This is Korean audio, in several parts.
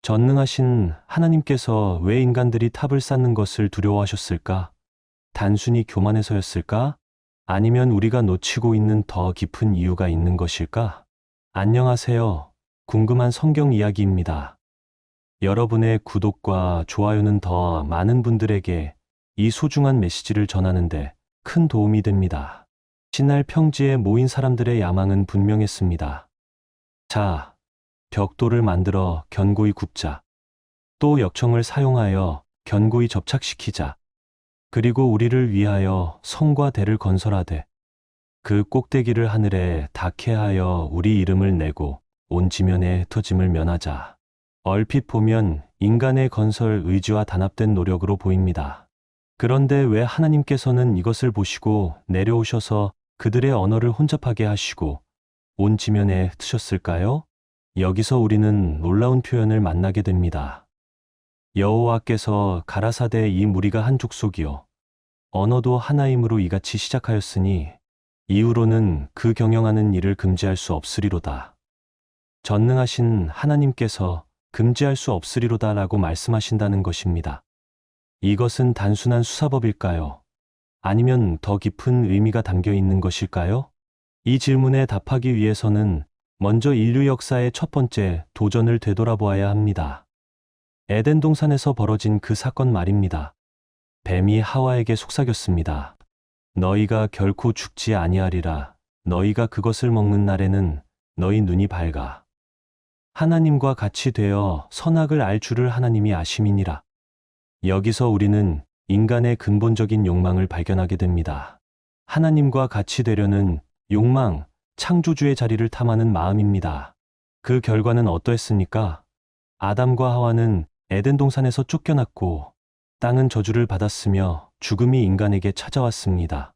전능하신 하나님께서 왜 인간들이 탑을 쌓는 것을 두려워하셨을까? 단순히 교만해서였을까? 아니면 우리가 놓치고 있는 더 깊은 이유가 있는 것일까? 안녕하세요. 궁금한 성경 이야기입니다. 여러분의 구독과 좋아요는 더 많은 분들에게 이 소중한 메시지를 전하는데 큰 도움이 됩니다. 신날 평지에 모인 사람들의 야망은 분명했습니다. 자, 벽돌을 만들어 견고히 굽자. 또 역청을 사용하여 견고히 접착시키자. 그리고 우리를 위하여 성과 대를 건설하되 그 꼭대기를 하늘에 닿게 하여 우리 이름을 내고 온 지면에 흩어짐을 면하자. 얼핏 보면 인간의 건설 의지와 단합된 노력으로 보입니다. 그런데 왜 하나님께서는 이것을 보시고 내려오셔서 그들의 언어를 혼잡하게 하시고 온 지면에 흩으셨을까요? 여기서 우리는 놀라운 표현을 만나게 됩니다. 여호와께서 가라사대 이 무리가 한 족속이요 언어도 하나임으로 이같이 시작하였으니 이후로는 그 경영하는 일을 금지할 수 없으리로다. 전능하신 하나님께서 금지할 수 없으리로다 라고 말씀하신다는 것입니다. 이것은 단순한 수사법일까요? 아니면 더 깊은 의미가 담겨 있는 것일까요? 이 질문에 답하기 위해서는 먼저 인류 역사의 첫 번째 도전을 되돌아보아야 합니다. 에덴 동산에서 벌어진 그 사건 말입니다. 뱀이 하와에게 속삭였습니다. 너희가 결코 죽지 아니하리라. 너희가 그것을 먹는 날에는 너희 눈이 밝아 하나님과 같이 되어 선악을 알 줄을 하나님이 아심이니라. 여기서 우리는 인간의 근본적인 욕망을 발견하게 됩니다. 하나님과 같이 되려는 욕망, 창조주의 자리를 탐하는 마음입니다. 그 결과는 어떠했습니까? 아담과 하와는 에덴 동산에서 쫓겨났고 땅은 저주를 받았으며 죽음이 인간에게 찾아왔습니다.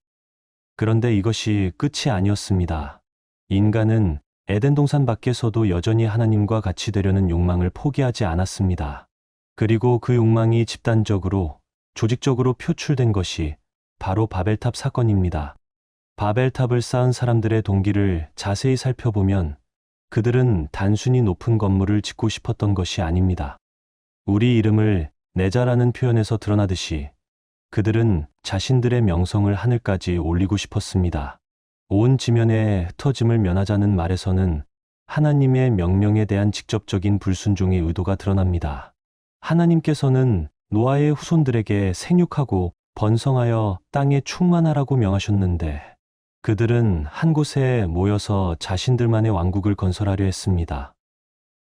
그런데 이것이 끝이 아니었습니다. 인간은 에덴 동산 밖에서도 여전히 하나님과 같이 되려는 욕망을 포기하지 않았습니다. 그리고 그 욕망이 집단적으로, 조직적으로 표출된 것이 바로 바벨탑 사건입니다. 바벨탑을 쌓은 사람들의 동기를 자세히 살펴보면 그들은 단순히 높은 건물을 짓고 싶었던 것이 아닙니다. 우리 이름을 내자라는 표현에서 드러나듯이 그들은 자신들의 명성을 하늘까지 올리고 싶었습니다. 온 지면에 흩어짐을 면하자는 말에서는 하나님의 명령에 대한 직접적인 불순종의 의도가 드러납니다. 하나님께서는 노아의 후손들에게 생육하고 번성하여 땅에 충만하라고 명하셨는데 그들은 한 곳에 모여서 자신들만의 왕국을 건설하려 했습니다.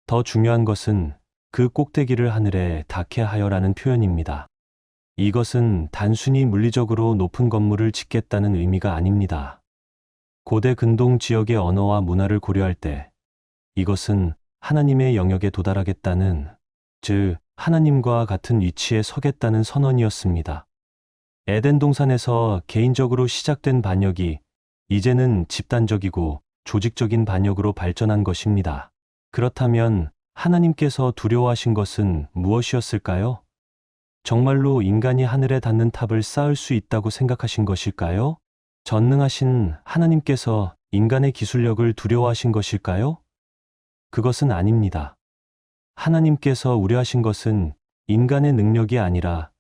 더 중요한 것은 그 꼭대기를 하늘에 닿게 하여라는 표현입니다. 이것은 단순히 물리적으로 높은 건물을 짓겠다는 의미가 아닙니다. 고대 근동 지역의 언어와 문화를 고려할 때 이것은 하나님의 영역에 도달하겠다는, 즉 하나님과 같은 위치에 서겠다는 선언이었습니다. 에덴 동산에서 개인적으로 시작된 반역이 이제는 집단적이고 조직적인 반역으로 발전한 것입니다. 그렇다면 하나님께서 두려워하신 것은 무엇이었을까요? 정말로 인간이 하늘에 닿는 탑을 쌓을 수 있다고 생각하신 것일까요? 전능하신 하나님께서 인간의 기술력을 두려워하신 것일까요? 그것은 아닙니다. 하나님께서 우려하신 것은 인간의 능력이 아니라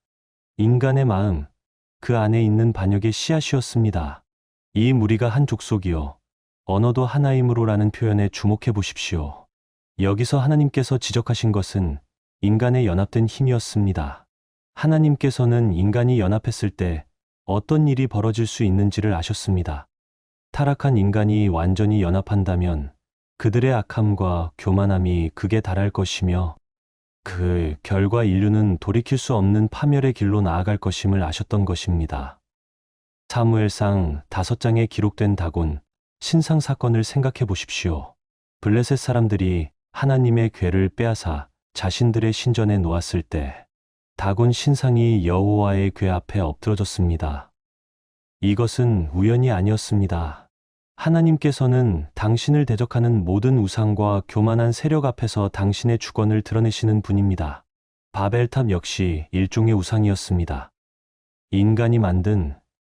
인간의 마음, 그 안에 있는 반역의 씨앗이었습니다. 이 무리가 한 족속이요 언어도 하나이므로라는 표현에 주목해 보십시오. 여기서 하나님께서 지적하신 것은 인간의 연합된 힘이었습니다. 하나님께서는 인간이 연합했을 때 어떤 일이 벌어질 수 있는지를 아셨습니다. 타락한 인간이 완전히 연합한다면 그들의 악함과 교만함이 극에 달할 것이며 그 결과 인류는 돌이킬 수 없는 파멸의 길로 나아갈 것임을 아셨던 것입니다. 사무엘상 5장에 기록된 다곤 신상 사건을 생각해 보십시오. 블레셋 사람들이 하나님의 궤를 빼앗아 자신들의 신전에 놓았을 때 다곤 신상이 여호와의 궤 앞에 엎드러졌습니다. 이것은 우연이 아니었습니다. 하나님께서는 당신을 대적하는 모든 우상과 교만한 세력 앞에서 당신의 주권을 드러내시는 분입니다. 바벨탑 역시 일종의 우상이었습니다. 인간이 만든,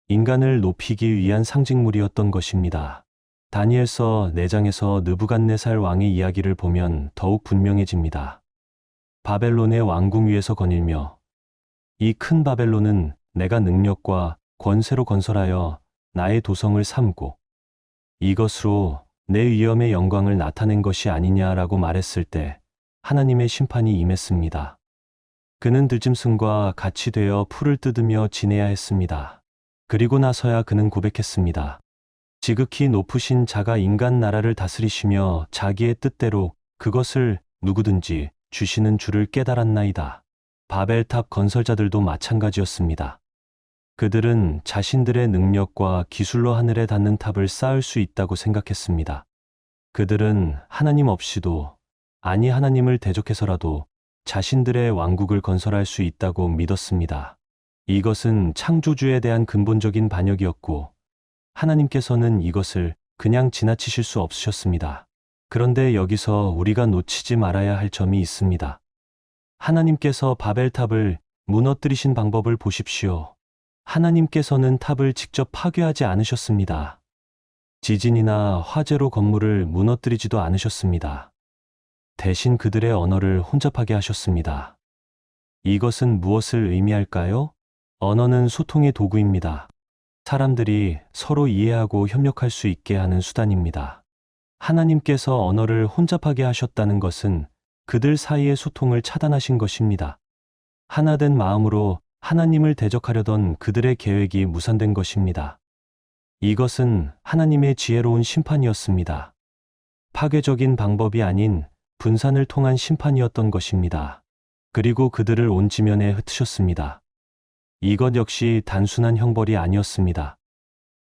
인간을 높이기 위한 상징물이었던 것입니다. 다니엘서 4장에서 느부갓네살 왕의 이야기를 보면 더욱 분명해집니다. 바벨론의 왕궁 위에서 거닐며 이 큰 바벨론은 내가 능력과 권세로 건설하여 나의 도성을 삼고 이것으로 내 위엄의 영광을 나타낸 것이 아니냐라고 말했을 때 하나님의 심판이 임했습니다. 그는 들짐승과 같이 되어 풀을 뜯으며 지내야 했습니다. 그리고 나서야 그는 고백했습니다. 지극히 높으신 자가 인간 나라를 다스리시며 자기의 뜻대로 그것을 누구든지 주시는 줄을 깨달았나이다. 바벨탑 건설자들도 마찬가지였습니다. 그들은 자신들의 능력과 기술로 하늘에 닿는 탑을 쌓을 수 있다고 생각했습니다. 그들은 하나님 없이도, 아니 하나님을 대적해서라도 자신들의 왕국을 건설할 수 있다고 믿었습니다. 이것은 창조주에 대한 근본적인 반역이었고 하나님께서는 이것을 그냥 지나치실 수 없으셨습니다. 그런데 여기서 우리가 놓치지 말아야 할 점이 있습니다. 하나님께서 바벨탑을 무너뜨리신 방법을 보십시오. 하나님께서는 탑을 직접 파괴하지 않으셨습니다. 지진이나 화재로 건물을 무너뜨리지도 않으셨습니다. 대신 그들의 언어를 혼잡하게 하셨습니다. 이것은 무엇을 의미할까요? 언어는 소통의 도구입니다. 사람들이 서로 이해하고 협력할 수 있게 하는 수단입니다. 하나님께서 언어를 혼잡하게 하셨다는 것은 그들 사이의 소통을 차단하신 것입니다. 하나된 마음으로 하나님을 대적하려던 그들의 계획이 무산된 것입니다. 이것은 하나님의 지혜로운 심판이었습니다. 파괴적인 방법이 아닌 분산을 통한 심판이었던 것입니다. 그리고 그들을 온 지면에 흩으셨습니다. 이것 역시 단순한 형벌이 아니었습니다.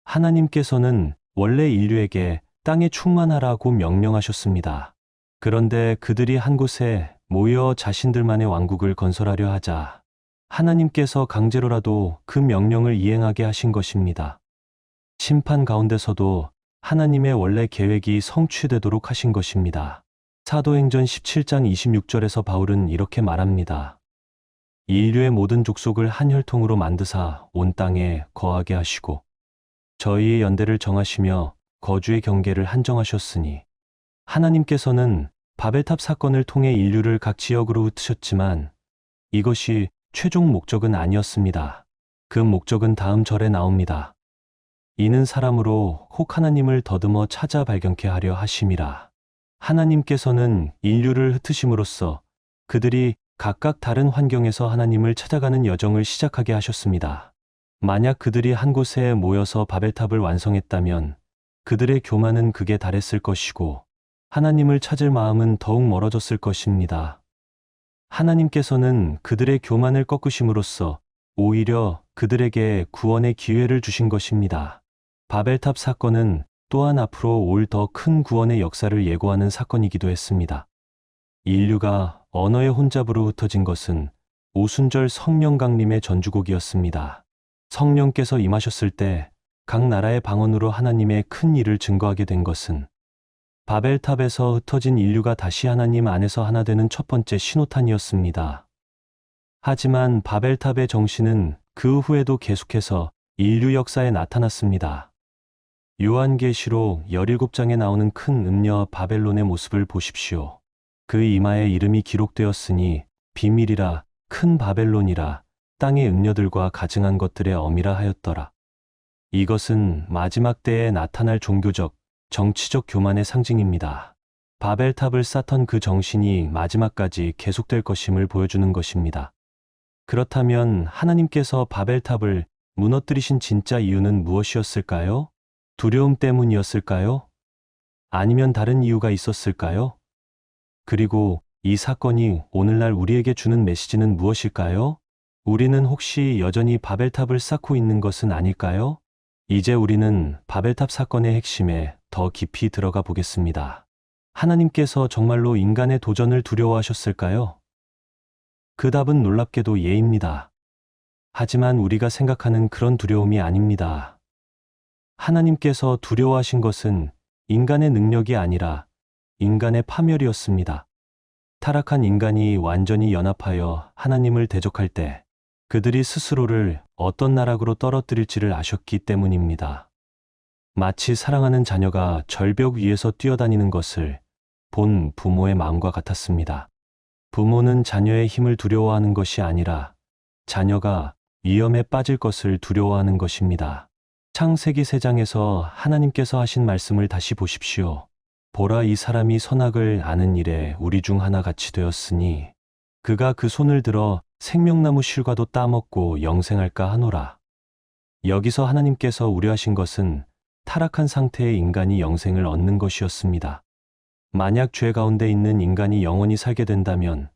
하나님께서는 원래 인류에게 땅에 충만하라고 명령하셨습니다. 그런데 그들이 한 곳에 모여 자신들만의 왕국을 건설하려 하자 하나님께서 강제로라도 그 명령을 이행하게 하신 것입니다. 심판 가운데서도 하나님의 원래 계획이 성취되도록 하신 것입니다. 사도행전 17장 26절에서 바울은 이렇게 말합니다. 인류의 모든 족속을 한 혈통으로 만드사 온 땅에 거하게 하시고 저희의 연대를 정하시며 거주의 경계를 한정하셨으니 하나님께서는 바벨탑 사건을 통해 인류를 각 지역으로 흩으셨지만 이것이 최종 목적은 아니었습니다. 그 목적은 다음 절에 나옵니다. 이는 사람으로 혹 하나님을 더듬어 찾아 발견케 하려 하심이라. 하나님께서는 인류를 흩으심으로써 그들이 각각 다른 환경에서 하나님을 찾아가는 여정을 시작하게 하셨습니다. 만약 그들이 한 곳에 모여서 바벨탑을 완성했다면 그들의 교만은 극에 달했을 것이고 하나님을 찾을 마음은 더욱 멀어졌을 것입니다. 하나님께서는 그들의 교만을 꺾으심으로써 오히려 그들에게 구원의 기회를 주신 것입니다. 바벨탑 사건은 또한 앞으로 올 더 큰 구원의 역사를 예고하는 사건이기도 했습니다. 인류가 언어의 혼잡으로 흩어진 것은 오순절 성령 강림의 전주곡이었습니다. 성령께서 임하셨을 때 각 나라의 방언으로 하나님의 큰 일을 증거하게 된 것은 바벨탑에서 흩어진 인류가 다시 하나님 안에서 하나 되는 첫 번째 신호탄이었습니다. 하지만 바벨탑의 정신은 그 후에도 계속해서 인류 역사에 나타났습니다. 요한계시록 17장에 나오는 큰 음녀 바벨론의 모습을 보십시오. 그 이마에 이름이 기록되었으니 비밀이라 큰 바벨론이라 땅의 음녀들과 가증한 것들의 어미라 하였더라. 이것은 마지막 때에 나타날 종교적, 정치적 교만의 상징입니다. 바벨탑을 쌓던 그 정신이 마지막까지 계속될 것임을 보여주는 것입니다. 그렇다면 하나님께서 바벨탑을 무너뜨리신 진짜 이유는 무엇이었을까요? 두려움 때문이었을까요? 아니면 다른 이유가 있었을까요? 그리고 이 사건이 오늘날 우리에게 주는 메시지는 무엇일까요? 우리는 혹시 여전히 바벨탑을 쌓고 있는 것은 아닐까요? 이제 우리는 바벨탑 사건의 핵심에 더 깊이 들어가 보겠습니다. 하나님께서 정말로 인간의 도전을 두려워하셨을까요? 그 답은 놀랍게도 예입니다. 하지만 우리가 생각하는 그런 두려움이 아닙니다. 하나님께서 두려워하신 것은 인간의 능력이 아니라 인간의 파멸이었습니다. 타락한 인간이 완전히 연합하여 하나님을 대적할 때 그들이 스스로를 어떤 나락으로 떨어뜨릴지를 아셨기 때문입니다. 마치 사랑하는 자녀가 절벽 위에서 뛰어다니는 것을 본 부모의 마음과 같았습니다. 부모는 자녀의 힘을 두려워하는 것이 아니라 자녀가 위험에 빠질 것을 두려워하는 것입니다. 창세기 3장에서 하나님께서 하신 말씀을 다시 보십시오. 보라, 이 사람이 선악을 아는 일에 우리 중 하나 같이 되었으니 그가 그 손을 들어 생명나무 실과도 따먹고 영생할까 하노라. 여기서 하나님께서 우려하신 것은 타락한 상태의 인간이 영생을 얻는 것이었습니다. 만약 죄 가운데 있는 인간이 영원히 살게 된다면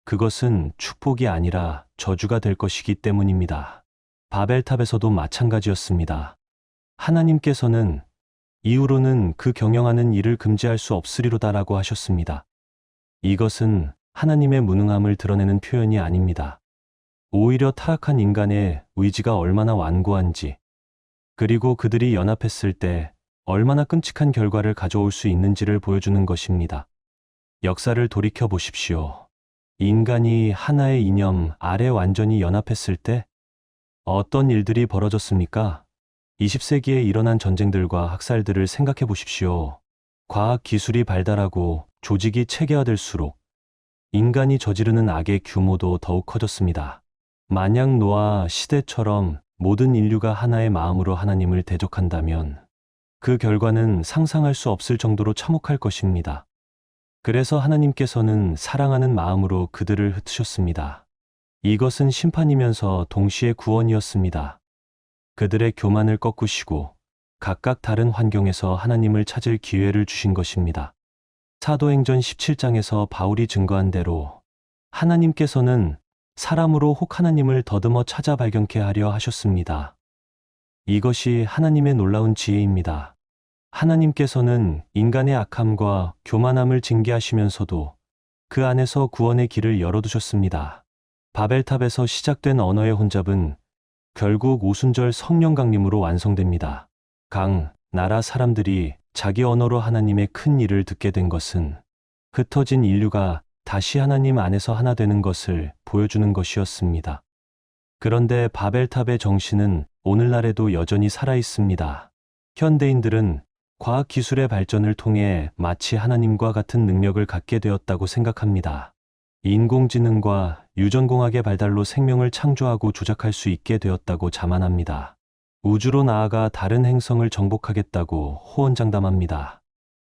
그것은 축복이 아니라 저주가 될 것이기 때문입니다. 바벨탑에서도 마찬가지였습니다. 하나님께서는 이후로는 그 경영하는 일을 금지할 수 없으리로다라고 하셨습니다. 이것은 하나님의 무능함을 드러내는 표현이 아닙니다. 오히려 타락한 인간의 의지가 얼마나 완고한지, 그리고 그들이 연합했을 때 얼마나 끔찍한 결과를 가져올 수 있는지를 보여주는 것입니다. 역사를 돌이켜 보십시오. 인간이 하나의 이념 아래 완전히 연합했을 때 어떤 일들이 벌어졌습니까? 20세기에 일어난 전쟁들과 학살들을 생각해 보십시오. 과학 기술이 발달하고 조직이 체계화될수록 인간이 저지르는 악의 규모도 더욱 커졌습니다. 만약 노아 시대처럼 모든 인류가 하나의 마음으로 하나님을 대적한다면 그 결과는 상상할 수 없을 정도로 참혹할 것입니다. 그래서 하나님께서는 사랑하는 마음으로 그들을 흩으셨습니다. 이것은 심판이면서 동시에 구원이었습니다. 그들의 교만을 꺾으시고 각각 다른 환경에서 하나님을 찾을 기회를 주신 것입니다. 사도행전 17장에서 바울이 증거한 대로 하나님께서는 사람으로 혹 하나님을 더듬어 찾아 발견케 하려 하셨습니다. 이것이 하나님의 놀라운 지혜입니다. 하나님께서는 인간의 악함과 교만함을 징계하시면서도 그 안에서 구원의 길을 열어두셨습니다. 바벨탑에서 시작된 언어의 혼잡은 결국 오순절 성령 강림으로 완성됩니다. 나라 사람들이 자기 언어로 하나님의 큰 일을 듣게 된 것은 흩어진 인류가 다시 하나님 안에서 하나 되는 것을 보여주는 것이었습니다. 그런데 바벨탑의 정신은 오늘날에도 여전히 살아있습니다. 현대인들은 과학기술의 발전을 통해 마치 하나님과 같은 능력을 갖게 되었다고 생각합니다. 인공지능과 유전공학의 발달로 생명을 창조하고 조작할 수 있게 되었다고 자만합니다. 우주로 나아가 다른 행성을 정복하겠다고 호언장담합니다.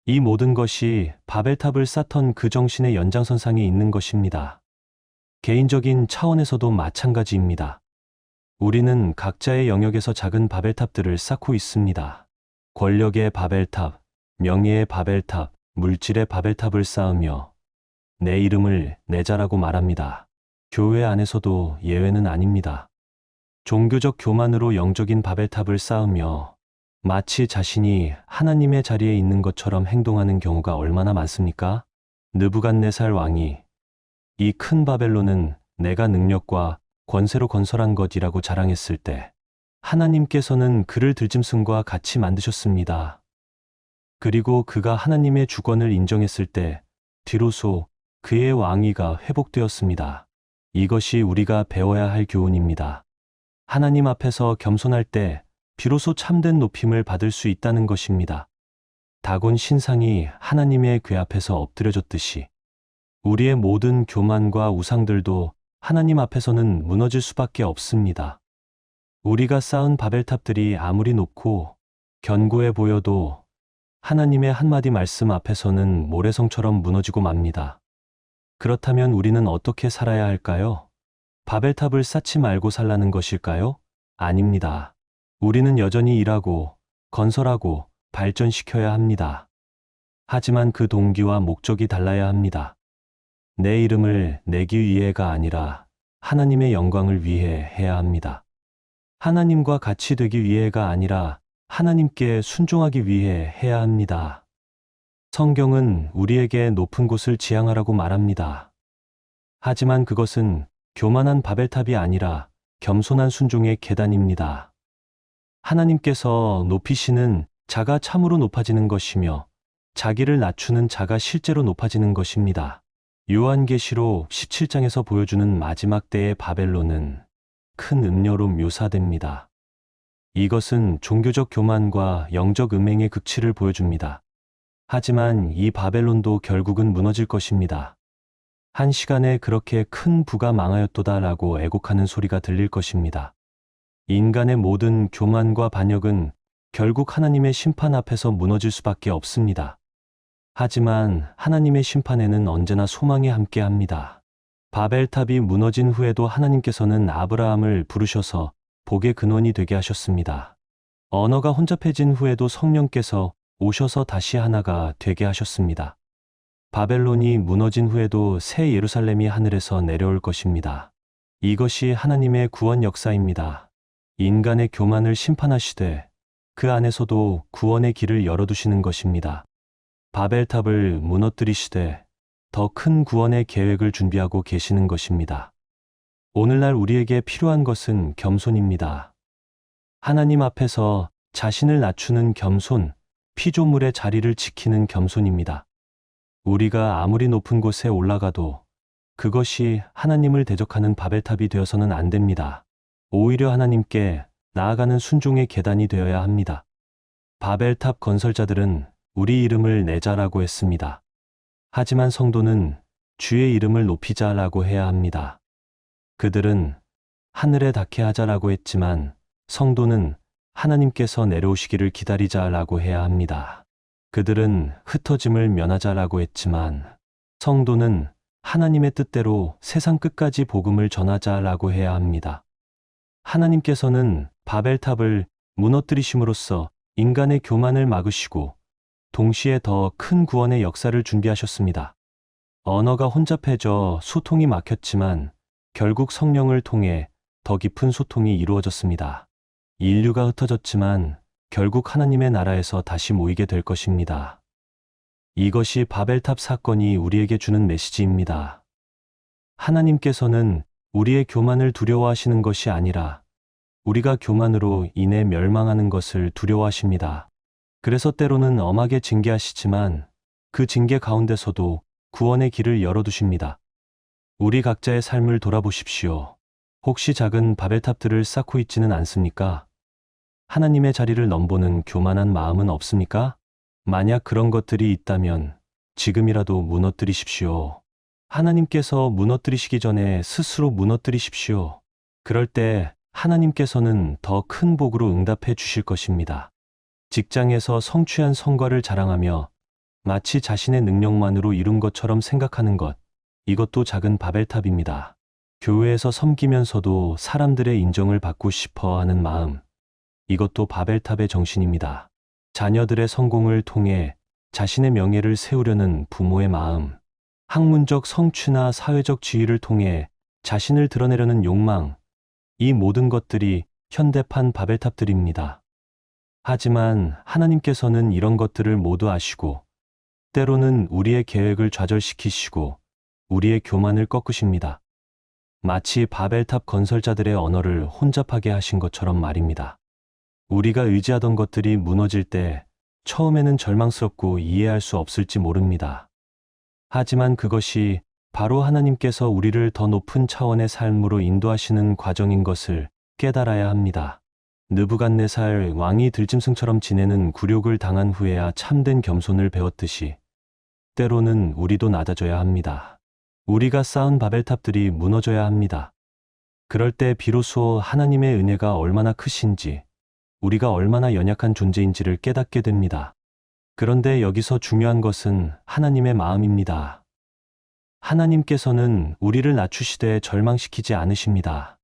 이 모든 것이 바벨탑을 쌓던 그 정신의 연장선상에 있는 것입니다. 개인적인 차원에서도 마찬가지입니다. 우리는 각자의 영역에서 작은 바벨탑들을 쌓고 있습니다. 권력의 바벨탑, 명예의 바벨탑, 물질의 바벨탑을 쌓으며 내 이름을 내자라고 말합니다. 교회 안에서도 예외는 아닙니다. 종교적 교만으로 영적인 바벨탑을 쌓으며 마치 자신이 하나님의 자리에 있는 것처럼 행동하는 경우가 얼마나 많습니까? 느부갓네살 왕이 이 큰 바벨론은 내가 능력과 권세로 건설한 것이라고 자랑했을 때 하나님께서는 그를 들짐승과 같이 만드셨습니다. 그리고 그가 하나님의 주권을 인정했을 때 뒤로소 그의 왕위가 회복되었습니다. 이것이 우리가 배워야 할 교훈입니다. 하나님 앞에서 겸손할 때 비로소 참된 높임을 받을 수 있다는 것입니다. 다곤 신상이 하나님의 궤 앞에서 엎드려졌듯이 우리의 모든 교만과 우상들도 하나님 앞에서는 무너질 수밖에 없습니다. 우리가 쌓은 바벨탑들이 아무리 높고 견고해 보여도 하나님의 한마디 말씀 앞에서는 모래성처럼 무너지고 맙니다. 그렇다면 우리는 어떻게 살아야 할까요? 바벨탑을 쌓지 말고 살라는 것일까요? 아닙니다. 우리는 여전히 일하고 건설하고 발전시켜야 합니다. 하지만 그 동기와 목적이 달라야 합니다. 내 이름을 내기 위해가 아니라 하나님의 영광을 위해 해야 합니다. 하나님과 같이 되기 위해가 아니라 하나님께 순종하기 위해 해야 합니다. 성경은 우리에게 높은 곳을 지향하라고 말합니다. 하지만 그것은 교만한 바벨탑이 아니라 겸손한 순종의 계단입니다. 하나님께서 높이시는 자가 참으로 높아지는 것이며 자기를 낮추는 자가 실제로 높아지는 것입니다. 요한계시록 17장에서 보여주는 마지막 때의 바벨론은 큰 음녀로 묘사됩니다. 이것은 종교적 교만과 영적 음행의 극치를 보여줍니다. 하지만 이 바벨론도 결국은 무너질 것입니다. 한 시간에 그렇게 큰 부가 망하였도다라고 애곡하는 소리가 들릴 것입니다. 인간의 모든 교만과 반역은 결국 하나님의 심판 앞에서 무너질 수밖에 없습니다. 하지만 하나님의 심판에는 언제나 소망이 함께합니다. 바벨탑이 무너진 후에도 하나님께서는 아브라함을 부르셔서 복의 근원이 되게 하셨습니다. 언어가 혼잡해진 후에도 성령께서 오셔서 다시 하나가 되게 하셨습니다. 바벨론이 무너진 후에도 새 예루살렘이 하늘에서 내려올 것입니다. 이것이 하나님의 구원 역사입니다. 인간의 교만을 심판하시되 그 안에서도 구원의 길을 열어두시는 것입니다. 바벨탑을 무너뜨리시되 더 큰 구원의 계획을 준비하고 계시는 것입니다. 오늘날 우리에게 필요한 것은 겸손입니다. 하나님 앞에서 자신을 낮추는 겸손, 피조물의 자리를 지키는 겸손입니다. 우리가 아무리 높은 곳에 올라가도 그것이 하나님을 대적하는 바벨탑이 되어서는 안 됩니다. 오히려 하나님께 나아가는 순종의 계단이 되어야 합니다. 바벨탑 건설자들은 우리 이름을 내자라고 했습니다. 하지만 성도는 주의 이름을 높이자라고 해야 합니다. 그들은 하늘에 닿게 하자라고 했지만 성도는 하나님께서 내려오시기를 기다리자라고 해야 합니다. 그들은 흩어짐을 면하자라고 했지만 성도는 하나님의 뜻대로 세상 끝까지 복음을 전하자라고 해야 합니다. 하나님께서는 바벨탑을 무너뜨리심으로써 인간의 교만을 막으시고 동시에 더 큰 구원의 역사를 준비하셨습니다. 언어가 혼잡해져 소통이 막혔지만 결국 성령을 통해 더 깊은 소통이 이루어졌습니다. 인류가 흩어졌지만 결국 하나님의 나라에서 다시 모이게 될 것입니다. 이것이 바벨탑 사건이 우리에게 주는 메시지입니다. 하나님께서는 우리의 교만을 두려워하시는 것이 아니라 우리가 교만으로 인해 멸망하는 것을 두려워하십니다. 그래서 때로는 엄하게 징계하시지만 그 징계 가운데서도 구원의 길을 열어두십니다. 우리 각자의 삶을 돌아보십시오. 혹시 작은 바벨탑들을 쌓고 있지는 않습니까? 하나님의 자리를 넘보는 교만한 마음은 없습니까? 만약 그런 것들이 있다면 지금이라도 무너뜨리십시오. 하나님께서 무너뜨리시기 전에 스스로 무너뜨리십시오. 그럴 때 하나님께서는 더 큰 복으로 응답해 주실 것입니다. 직장에서 성취한 성과를 자랑하며 마치 자신의 능력만으로 이룬 것처럼 생각하는 것, 이것도 작은 바벨탑입니다. 교회에서 섬기면서도 사람들의 인정을 받고 싶어 하는 마음, 이것도 바벨탑의 정신입니다. 자녀들의 성공을 통해 자신의 명예를 세우려는 부모의 마음, 학문적 성취나 사회적 지위를 통해 자신을 드러내려는 욕망, 이 모든 것들이 현대판 바벨탑들입니다. 하지만 하나님께서는 이런 것들을 모두 아시고 때로는 우리의 계획을 좌절시키시고 우리의 교만을 꺾으십니다. 마치 바벨탑 건설자들의 언어를 혼잡하게 하신 것처럼 말입니다. 우리가 의지하던 것들이 무너질 때 처음에는 절망스럽고 이해할 수 없을지 모릅니다. 하지만 그것이 바로 하나님께서 우리를 더 높은 차원의 삶으로 인도하시는 과정인 것을 깨달아야 합니다. 느부갓네살 왕이 들짐승처럼 지내는 굴욕을 당한 후에야 참된 겸손을 배웠듯이 때로는 우리도 낮아져야 합니다. 우리가 쌓은 바벨탑들이 무너져야 합니다. 그럴 때 비로소 하나님의 은혜가 얼마나 크신지, 우리가 얼마나 연약한 존재인지를 깨닫게 됩니다. 그런데 여기서 중요한 것은 하나님의 마음입니다. 하나님께서는 우리를 낮추시되 절망시키지 않으십니다.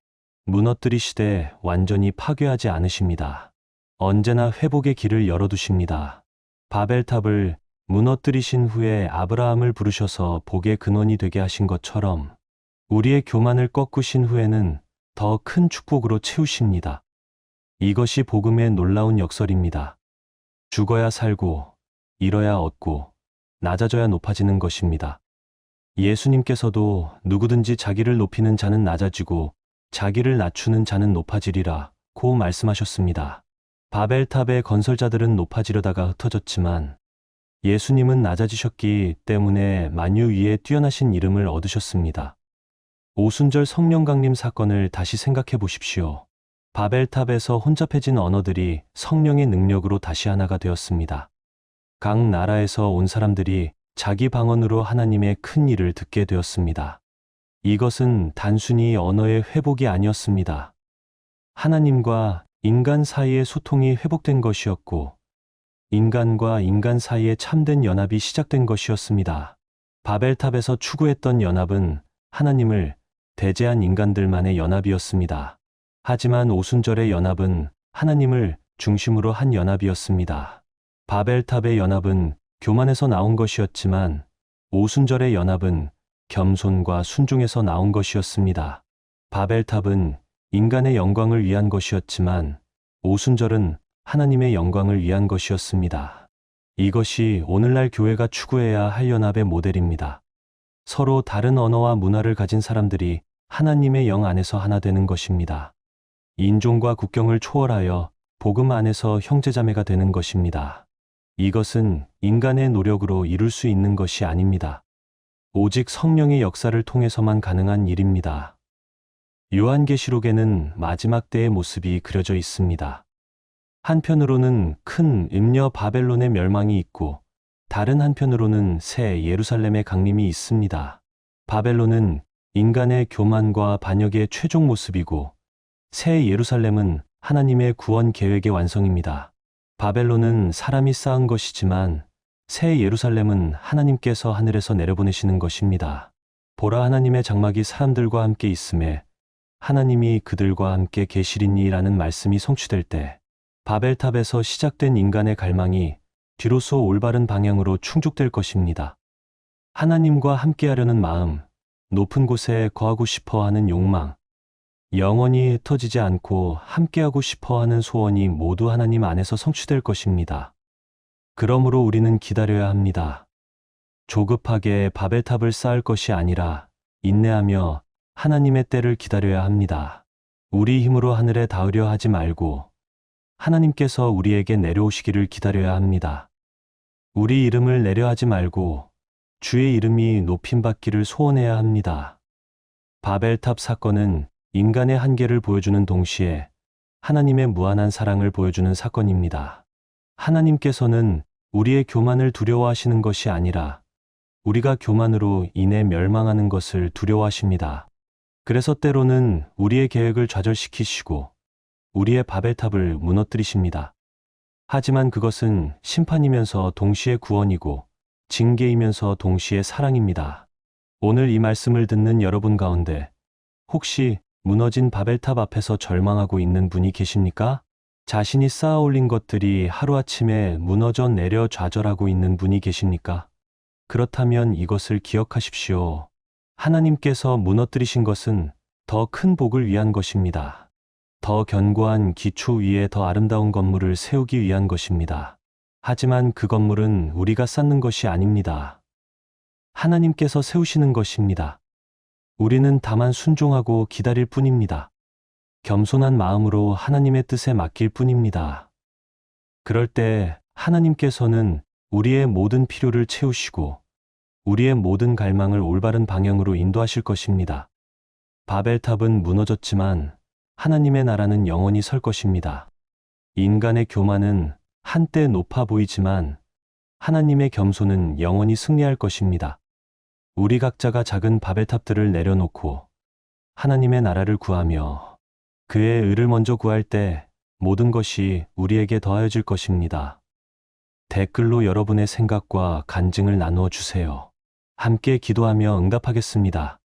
무너뜨리시되 완전히 파괴하지 않으십니다. 언제나 회복의 길을 열어두십니다. 바벨탑을 무너뜨리신 후에 아브라함을 부르셔서 복의 근원이 되게 하신 것처럼 우리의 교만을 꺾으신 후에는 더 큰 축복으로 채우십니다. 이것이 복음의 놀라운 역설입니다. 죽어야 살고, 잃어야 얻고, 낮아져야 높아지는 것입니다. 예수님께서도 누구든지 자기를 높이는 자는 낮아지고 자기를 낮추는 자는 높아지리라 고 말씀하셨습니다. 바벨탑의 건설자들은 높아지려다가 흩어졌지만 예수님은 낮아지셨기 때문에 만유 위에 뛰어나신 이름을 얻으셨습니다. 오순절 성령 강림 사건을 다시 생각해 보십시오. 바벨탑에서 혼잡해진 언어들이 성령의 능력으로 다시 하나가 되었습니다. 각 나라에서 온 사람들이 자기 방언으로 하나님의 큰 일을 듣게 되었습니다. 이것은 단순히 언어의 회복이 아니었습니다. 하나님과 인간 사이의 소통이 회복된 것이었고, 인간과 인간 사이의 참된 연합이 시작된 것이었습니다. 바벨탑에서 추구했던 연합은 하나님을 대제한 인간들만의 연합이었습니다. 하지만 오순절의 연합은 하나님을 중심으로 한 연합이었습니다. 바벨탑의 연합은 교만에서 나온 것이었지만 오순절의 연합은 겸손과 순종에서 나온 것이었습니다. 바벨탑은 인간의 영광을 위한 것이었지만 오순절은 하나님의 영광을 위한 것이었습니다. 이것이 오늘날 교회가 추구해야 할 연합의 모델입니다. 서로 다른 언어와 문화를 가진 사람들이 하나님의 영 안에서 하나 되는 것입니다. 인종과 국경을 초월하여 복음 안에서 형제자매가 되는 것입니다. 이것은 인간의 노력으로 이룰 수 있는 것이 아닙니다. 오직 성령의 역사를 통해서만 가능한 일입니다. 요한계시록에는 마지막 때의 모습이 그려져 있습니다. 한편으로는 큰 음녀 바벨론의 멸망이 있고 다른 한편으로는 새 예루살렘의 강림이 있습니다. 바벨론은 인간의 교만과 반역의 최종 모습이고 새 예루살렘은 하나님의 구원 계획의 완성입니다. 바벨론은 사람이 쌓은 것이지만 새 예루살렘은 하나님께서 하늘에서 내려보내시는 것입니다. 보라, 하나님의 장막이 사람들과 함께 있음에 하나님이 그들과 함께 계시리니라는 말씀이 성취될 때 바벨탑에서 시작된 인간의 갈망이 뒤로서 올바른 방향으로 충족될 것입니다. 하나님과 함께하려는 마음, 높은 곳에 거하고 싶어 하는 욕망, 영원히 흩어지지 않고 함께하고 싶어 하는 소원이 모두 하나님 안에서 성취될 것입니다. 그러므로 우리는 기다려야 합니다. 조급하게 바벨탑을 쌓을 것이 아니라 인내하며 하나님의 때를 기다려야 합니다. 우리 힘으로 하늘에 닿으려 하지 말고 하나님께서 우리에게 내려오시기를 기다려야 합니다. 우리 이름을 내려 하지 말고 주의 이름이 높임받기를 소원해야 합니다. 바벨탑 사건은 인간의 한계를 보여주는 동시에 하나님의 무한한 사랑을 보여주는 사건입니다. 하나님께서는 우리의 교만을 두려워하시는 것이 아니라 우리가 교만으로 인해 멸망하는 것을 두려워하십니다. 그래서 때로는 우리의 계획을 좌절시키시고 우리의 바벨탑을 무너뜨리십니다. 하지만 그것은 심판이면서 동시에 구원이고 징계이면서 동시에 사랑입니다. 오늘 이 말씀을 듣는 여러분 가운데 혹시 무너진 바벨탑 앞에서 절망하고 있는 분이 계십니까? 자신이 쌓아 올린 것들이 하루아침에 무너져 내려 좌절하고 있는 분이 계십니까? 그렇다면 이것을 기억하십시오. 하나님께서 무너뜨리신 것은 더 큰 복을 위한 것입니다. 더 견고한 기초 위에 더 아름다운 건물을 세우기 위한 것입니다. 하지만 그 건물은 우리가 쌓는 것이 아닙니다. 하나님께서 세우시는 것입니다. 우리는 다만 순종하고 기다릴 뿐입니다. 겸손한 마음으로 하나님의 뜻에 맡길 뿐입니다. 그럴 때 하나님께서는 우리의 모든 필요를 채우시고 우리의 모든 갈망을 올바른 방향으로 인도하실 것입니다. 바벨탑은 무너졌지만 하나님의 나라는 영원히 설 것입니다. 인간의 교만은 한때 높아 보이지만 하나님의 겸손은 영원히 승리할 것입니다. 우리 각자가 작은 바벨탑들을 내려놓고 하나님의 나라를 구하며 그의 의를 먼저 구할 때 모든 것이 우리에게 더하여질 것입니다. 댓글로 여러분의 생각과 간증을 나누어 주세요. 함께 기도하며 응답하겠습니다.